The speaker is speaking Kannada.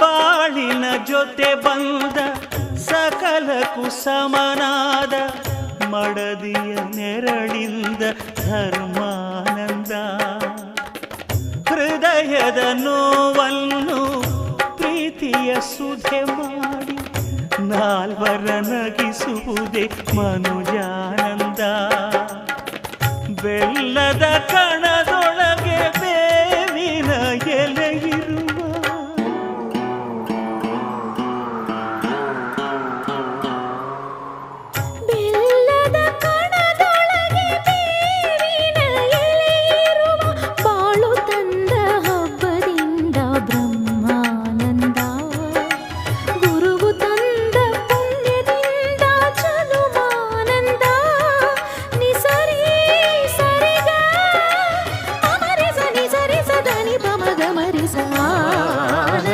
ಬಾಳಿನ ಜೊತೆ ಬಂದ ಸಕಲಕ್ಕೂ ಸಮನಾದ ಮಡದಿಯ ನೆರಳಿಂದ ಧರ್ಮಾನಂದ. ಹೃದಯದ ನೋವನ್ನು ಪ್ರೀತಿಯ ಸುಧೆ ಮಾಡಿ ನಾಲ್ವರ ನಗಿಸುವುದೇ ಮನುಜಾನಂದ. ಬೆಲ್ಲದ